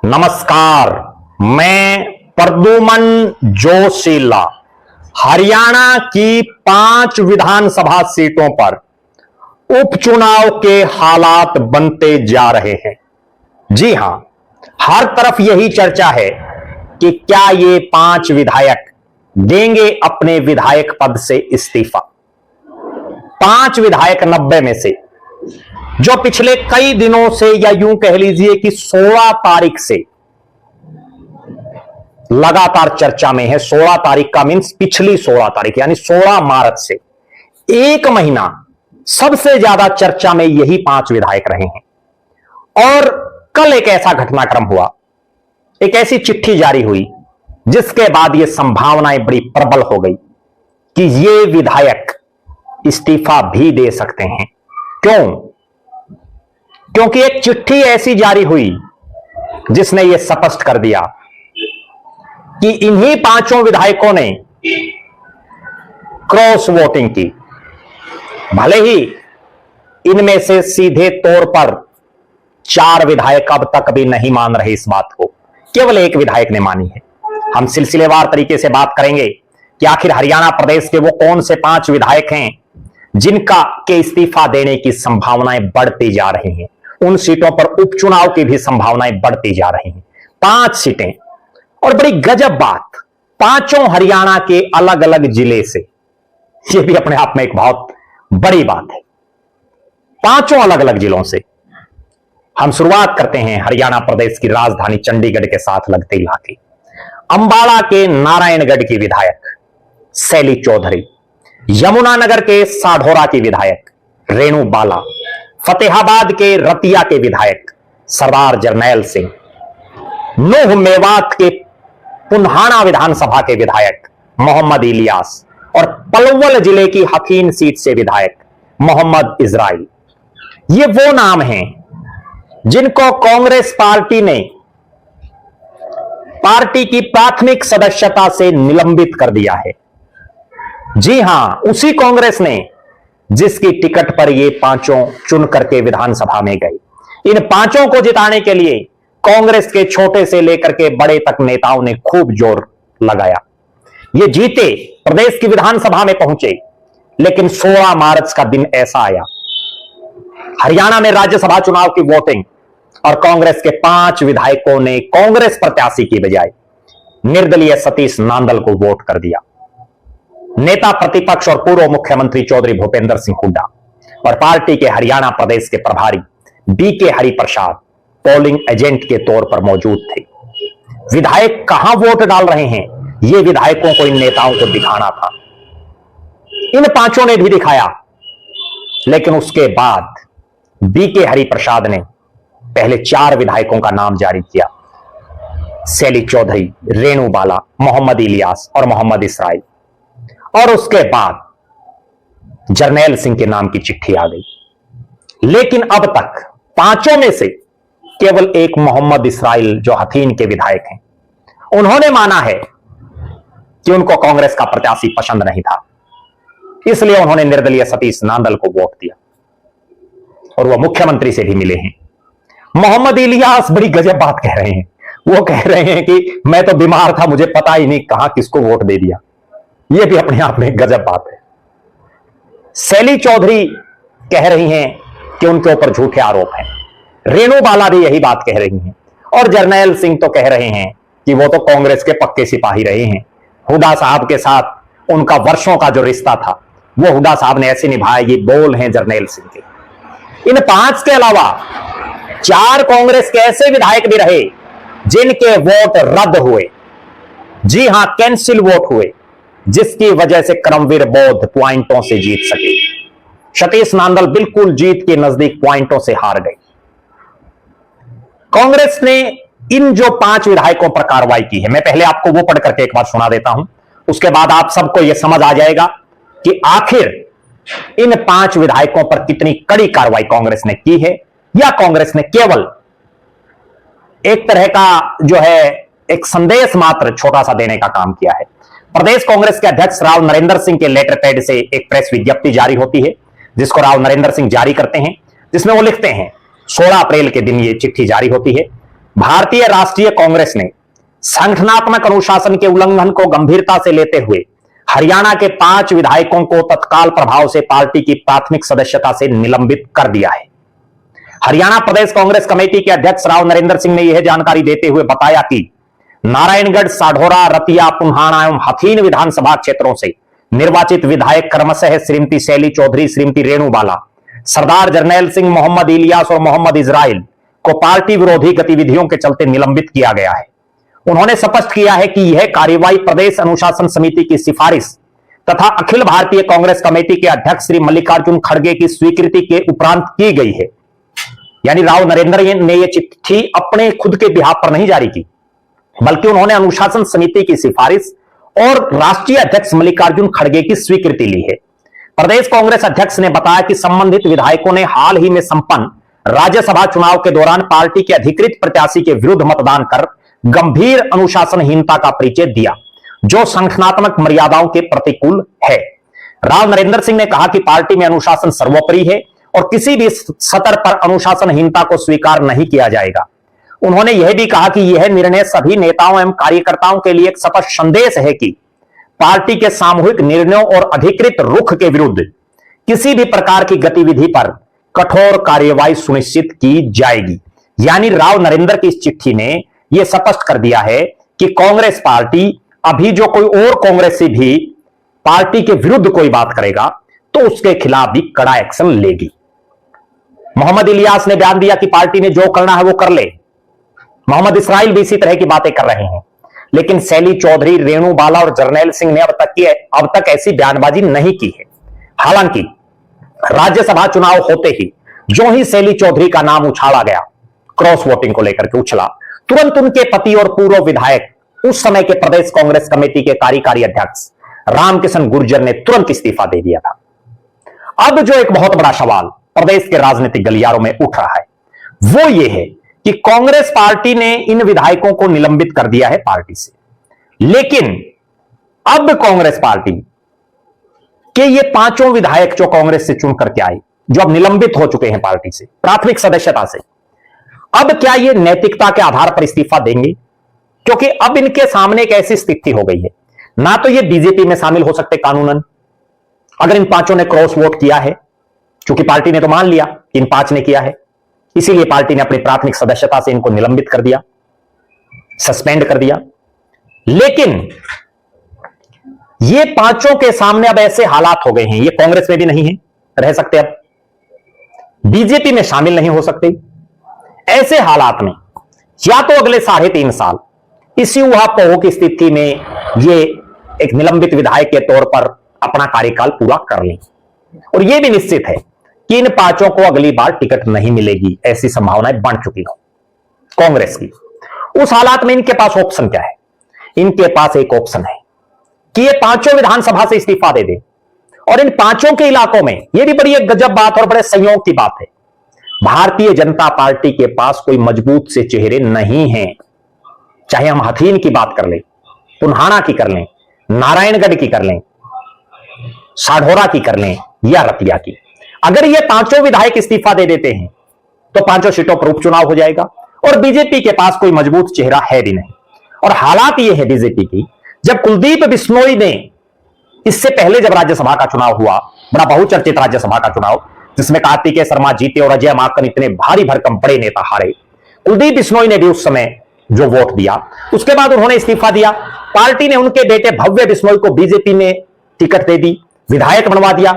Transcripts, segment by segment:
नमस्कार, मैं प्रद्युमन जोशीला हरियाणा की 5 विधानसभा सीटों पर उपचुनाव के हालात बनते जा रहे हैं। जी हां, हर तरफ यही चर्चा है कि क्या ये 5 विधायक देंगे अपने विधायक पद से इस्तीफा। 5 विधायक 90 में से जो पिछले कई दिनों से, या यूं कह लीजिए कि 16 तारीख से लगातार चर्चा में है। 16 तारीख का मीन्स पिछली 16 तारीख यानी 16 मार्च से एक महीना सबसे ज्यादा चर्चा में यही 5 विधायक रहे हैं। और कल एक ऐसा घटनाक्रम हुआ, एक ऐसी चिट्ठी जारी हुई जिसके बाद यह संभावनाएं बड़ी प्रबल हो गई कि ये विधायक इस्तीफा भी दे सकते हैं। क्यों? क्योंकि एक चिट्ठी ऐसी जारी हुई जिसने यह स्पष्ट कर दिया कि इन्हीं 5 विधायकों ने क्रॉस वोटिंग की। भले ही इनमें से सीधे तौर पर 4 विधायक अब तक भी नहीं मान रहे इस बात को, केवल एक विधायक ने मानी है। हम सिलसिलेवार तरीके से बात करेंगे कि आखिर हरियाणा प्रदेश के वो कौन से 5 विधायक हैं जिनका के इस्तीफा देने की संभावनाएं बढ़ती जा रही हैं। उन सीटों पर उपचुनाव की भी संभावनाएं बढ़ती जा रही हैं। 5 सीटें, और बड़ी गजब बात, 5 हरियाणा के अलग अलग जिले से। यह भी अपने आप में एक बहुत बड़ी बात है। 5 अलग अलग जिलों से। हम शुरुआत करते हैं हरियाणा प्रदेश की राजधानी चंडीगढ़ के साथ लगते इलाके अंबाला के नारायणगढ़ की विधायक शैली चौधरी, यमुनानगर के साढौरा की विधायक रेणु बाला, फतेहाबाद के रतिया के विधायक सरदार जरनैल सिंह, नूह मेवात के पुन्हाना विधानसभा के विधायक मोहम्मद इलियास और पलवल जिले की हकीम सीट से विधायक मोहम्मद इजराइल। ये वो नाम हैं जिनको कांग्रेस पार्टी ने पार्टी की प्राथमिक सदस्यता से निलंबित कर दिया है। जी हां, उसी कांग्रेस ने जिसकी टिकट पर ये 5 चुन करके विधानसभा में गए। इन 5 को जिताने के लिए कांग्रेस के छोटे से लेकर के बड़े तक नेताओं ने खूब जोर लगाया। ये जीते, प्रदेश की विधानसभा में पहुंचे, लेकिन 16 मार्च का दिन ऐसा आया, हरियाणा में राज्यसभा चुनाव की वोटिंग, और कांग्रेस के 5 विधायकों ने कांग्रेस प्रत्याशी की बजाय निर्दलीय सतीश नांदल को वोट कर दिया। नेता प्रतिपक्ष और पूर्व मुख्यमंत्री चौधरी भूपेंद्र सिंह हुड्डा और पार्टी के हरियाणा प्रदेश के प्रभारी बीके हरिप्रसाद पोलिंग एजेंट के तौर पर मौजूद थे। विधायक कहां वोट डाल रहे हैं, यह विधायकों को, इन नेताओं को दिखाना था। इन 5 ने भी दिखाया, लेकिन उसके बाद बीके हरिप्रसाद ने पहले 4 विधायकों का नाम जारी किया, शैली चौधरी, रेणु बाला, मोहम्मद इलियास और मोहम्मद इस्राइल। और उसके बाद जरनैल सिंह के नाम की चिट्ठी आ गई। लेकिन अब तक 5 में से केवल एक मोहम्मद इस्राइल, जो हथीन के विधायक हैं, उन्होंने माना है कि उनको कांग्रेस का प्रत्याशी पसंद नहीं था, इसलिए उन्होंने निर्दलीय सतीश नांदल को वोट दिया और वह मुख्यमंत्री से भी मिले हैं। मोहम्मद इलियास बड़ी गजब बात कह रहे हैं। वो कह रहे हैं कि मैं तो बीमार था, मुझे पता ही नहीं कहां किसको वोट दे दिया। यह भी अपने आप में गजब बात है। शैली चौधरी कह रही हैं कि उनके ऊपर झूठे आरोप हैं। रेणु बाला भी यही बात कह रही हैं, और जरनैल सिंह तो कह रहे हैं कि वो तो कांग्रेस के पक्के सिपाही रहे हैं। हुड्डा साहब के साथ उनका वर्षों का जो रिश्ता था, वो हुड्डा साहब ने ऐसे निभाया। ये बोल हैं जरनैल सिंह के। इन 5 के अलावा 4 कांग्रेस के ऐसे विधायक भी रहे जिनके वोट रद्द हुए। जी हां, कैंसिल वोट हुए, जिसकी वजह से करमवीर बौद्ध पॉइंटों से जीत सके। सतीश नांदल बिल्कुल जीत के नजदीक पॉइंटों से हार गए। कांग्रेस ने इन जो 5 विधायकों पर कार्रवाई की है, मैं पहले आपको वो पढ़ करके एक बार सुना देता हूं, उसके बाद आप सबको यह समझ आ जाएगा कि आखिर इन 5 विधायकों पर कितनी कड़ी कार्रवाई कांग्रेस ने की है, या कांग्रेस ने केवल एक तरह का जो है एक संदेश मात्र छोटा सा देने का काम किया है। प्रदेश कांग्रेस के अध्यक्ष राव नरेंद्र सिंह के लेटर पैड से एक प्रेस विज्ञप्ति जारी होती है, जिसको राव नरेंद्र सिंह जारी करते हैं, जिसमें वो लिखते हैं, 16 अप्रैल के दिन ये चिट्ठी जारी होती है। भारतीय राष्ट्रीय कांग्रेस ने संगठनात्मक अनुशासन के उल्लंघन को गंभीरता से लेते हुए हरियाणा के 5 विधायकों को तत्काल प्रभाव से पार्टी की प्राथमिक सदस्यता से निलंबित कर दिया है। हरियाणा प्रदेश कांग्रेस कमेटी के अध्यक्ष राव नरेंद्र सिंह ने यह जानकारी देते हुए बताया कि नारायणगढ़, साढौरा, रतिया, पुन्हाना एवं हथीन विधानसभा क्षेत्रों से निर्वाचित विधायक क्रमशः श्रीमती शैली चौधरी, श्रीमती रेणु बाला, सरदार जरनैल सिंह, मोहम्मद इलियास और मोहम्मद इजराइल को पार्टी विरोधी गतिविधियों के चलते निलंबित किया गया है। उन्होंने स्पष्ट किया है कि यह कार्रवाई प्रदेश अनुशासन समिति की सिफारिश तथा अखिल भारतीय कांग्रेस कमेटी के अध्यक्ष श्री मल्लिकार्जुन खड़गे की स्वीकृति के उपरांत की गई है। यानी राव नरेंद्र ने यह चिट्ठी अपने खुद के बिहाफ पर नहीं जारी की, बल्कि उन्होंने अनुशासन समिति की सिफारिश और राष्ट्रीय अध्यक्ष मल्लिकार्जुन खड़गे की स्वीकृति ली है। प्रदेश कांग्रेस अध्यक्ष ने बताया कि संबंधित विधायकों ने हाल ही में संपन्न राज्यसभा चुनाव के दौरान पार्टी के अधिकृत प्रत्याशी के विरुद्ध मतदान कर गंभीर अनुशासनहीनता का परिचय दिया, जो संगठनात्मक मर्यादाओं के प्रतिकूल है। राव नरेंद्र सिंह ने कहा कि पार्टी में अनुशासन सर्वोपरि है और किसी भी स्तर पर अनुशासनहीनता को स्वीकार नहीं किया जाएगा। उन्होंने यह भी कहा कि यह निर्णय सभी नेताओं एवं कार्यकर्ताओं के लिए एक स्पष्ट संदेश है कि पार्टी के सामूहिक निर्णयों और अधिकृत रुख के विरुद्ध किसी भी प्रकार की गतिविधि पर कठोर कार्यवाही सुनिश्चित की जाएगी। यानी राव नरेंद्र की इस चिट्ठी ने यह स्पष्ट कर दिया है कि कांग्रेस पार्टी अभी जो कोई और कांग्रेसी भी पार्टी के विरुद्ध कोई बात करेगा तो उसके खिलाफ भी कड़ा एक्शन लेगी। मोहम्मद इलियास ने बयान दिया कि पार्टी ने जो करना है वो कर ले। मोहम्मद इस्राइल भी इसी तरह की बातें कर रहे हैं, लेकिन शैली चौधरी, रेणु बाला और जरनैल सिंह ने अब तक ऐसी बयानबाजी नहीं की है। हालांकि राज्यसभा चुनाव होते ही जो ही शैली चौधरी का नाम उछाला गया, क्रॉस वोटिंग को लेकर के उछला, तुरंत उनके पति और पूर्व विधायक उस समय के प्रदेश कांग्रेस कमेटी के कार्यकारी अध्यक्ष रामकिशन गुर्जर ने तुरंत इस्तीफा दे दिया था। अब जो एक बहुत बड़ा सवाल प्रदेश के राजनीतिक गलियारों में उठ रहा है वो ये है कि कांग्रेस पार्टी ने इन विधायकों को निलंबित कर दिया है पार्टी से, लेकिन अब कांग्रेस पार्टी के ये 5 विधायक जो कांग्रेस से चुन करके आए, जो अब निलंबित हो चुके हैं पार्टी से प्राथमिक सदस्यता से, अब क्या ये नैतिकता के आधार पर इस्तीफा देंगे? क्योंकि अब इनके सामने एक ऐसी स्थिति हो गई है, ना तो ये बीजेपी में शामिल हो सकते कानूनन अगर इन 5 ने क्रॉस वोट किया है, क्योंकि पार्टी ने तो मान लिया कि इन 5 ने किया है, इसीलिए पार्टी ने अपनी प्राथमिक सदस्यता से इनको निलंबित कर दिया, सस्पेंड कर दिया। लेकिन ये 5 के सामने अब ऐसे हालात हो गए हैं, ये कांग्रेस में भी नहीं है रह सकते, अब बीजेपी में शामिल नहीं हो सकते। ऐसे हालात में या तो अगले 3.5 साल इसी ऊहापोह की स्थिति में ये एक निलंबित विधायक के तौर पर अपना कार्यकाल पूरा कर लें, और यह भी निश्चित है कि इन 5 को अगली बार टिकट नहीं मिलेगी, ऐसी संभावनाएं बन चुकी हो कांग्रेस की। उस हालात में इनके पास ऑप्शन क्या है? इनके पास एक ऑप्शन है कि ये 5 विधानसभा से इस्तीफा दे दे, और इन 5 के इलाकों में यह भी बड़ी एक गजब बात और बड़े संयोग की बात है, भारतीय जनता पार्टी के पास कोई मजबूत से चेहरे नहीं हैं। चाहे हम हथीन की बात कर लें, पुन्हाना की कर लें, नारायणगढ़ की कर लें, साढौरा की कर लें या रतिया की, अगर ये 5 विधायक इस्तीफा दे देते हैं तो 5 सीटों पर उपचुनाव हो जाएगा, और बीजेपी के पास कोई मजबूत चेहरा है भी नहीं। और हालात ये है बीजेपी की, जब कुलदीप बिश्नोई ने इससे पहले जब राज्यसभा का चुनाव हुआ, बड़ा बहुचर्चित राज्यसभा का चुनाव जिसमें कार्तिकेय शर्मा जीते और अजय माकन इतने भारी भरकम बड़े नेता हारे, कुलदीप बिश्नोई ने भी उस समय जो वोट दिया, उसके बाद उन्होंने इस्तीफा दिया। पार्टी ने उनके बेटे भव्य बिश्नोई को बीजेपी में टिकट दे दी, विधायक बनवा दिया,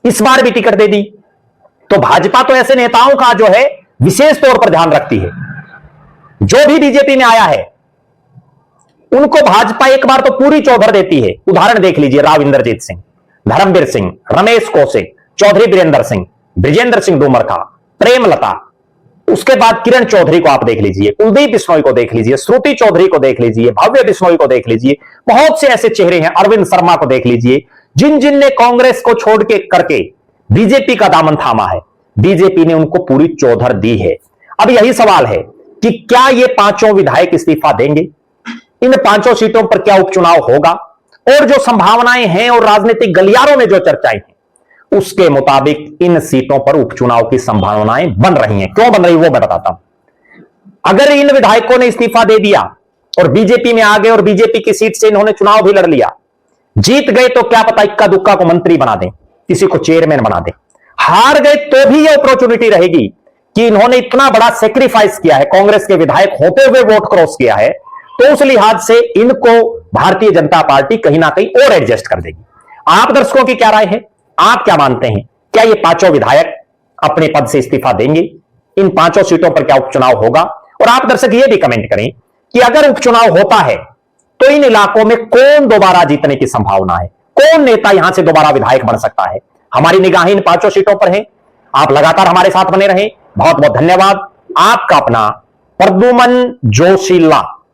इस बार भी टिकट दे दी। तो भाजपा तो ऐसे नेताओं का जो है विशेष तौर पर ध्यान रखती है, जो भी बीजेपी में आया है उनको भाजपा एक बार तो पूरी चौधर देती है। उदाहरण देख लीजिए, राव इंद्रजीत सिंह, धर्मवीर सिंह, रमेश कौशिक, चौधरी बीरेंद्र सिंह, बृजेंद्र सिंह डोमरखा, प्रेमलता, उसके बाद किरण चौधरी को आप देख लीजिए, कुलदीप बिश्नोई को देख लीजिए, श्रुति चौधरी को देख लीजिए, भव्य बिश्नोई को देख लीजिए, बहुत से ऐसे चेहरे हैं, अरविंद शर्मा को देख लीजिए, जिन जिन ने कांग्रेस को छोड़ के करके बीजेपी का दामन थामा है, बीजेपी ने उनको पूरी चौधर दी है। अब यही सवाल है कि क्या ये 5 विधायक इस्तीफा देंगे? इन 5 सीटों पर क्या उपचुनाव होगा? और जो संभावनाएं हैं और राजनीतिक गलियारों में जो चर्चाएं हैं उसके मुताबिक इन सीटों पर उपचुनाव की संभावनाएं बन रही हैं। क्यों बन रही वो मैं बताता हूं। अगर इन विधायकों ने इस्तीफा दे दिया और बीजेपी में आ गए और बीजेपी की सीट से इन्होंने चुनाव भी लड़ लिया, जीत गए तो क्या पता इक्का दुक्का को मंत्री बना दें, किसी को चेयरमैन बना दें। हार गए तो भी यह अपॉर्चुनिटी रहेगी कि इन्होंने इतना बड़ा सेक्रीफाइस किया है, कांग्रेस के विधायक होते हुए वोट क्रॉस किया है, तो उस लिहाज से इनको भारतीय जनता पार्टी कहीं ना कहीं और एडजस्ट कर देगी। आप दर्शकों की क्या राय है? आप क्या मानते हैं? क्या ये पांचों विधायक अपने पद से इस्तीफा देंगे? इन पांचों सीटों पर क्या उपचुनाव होगा? और आप दर्शक ये भी कमेंट करें कि अगर उपचुनाव होता है तो इन इलाकों में कौन दोबारा जीतने की संभावना है, कौन नेता यहां से दोबारा विधायक बन सकता है? हमारी निगाहें इन पांचों सीटों पर है। आप लगातार हमारे साथ बने रहें। बहुत बहुत धन्यवाद। आपका अपना प्रद्युमन जोशीला।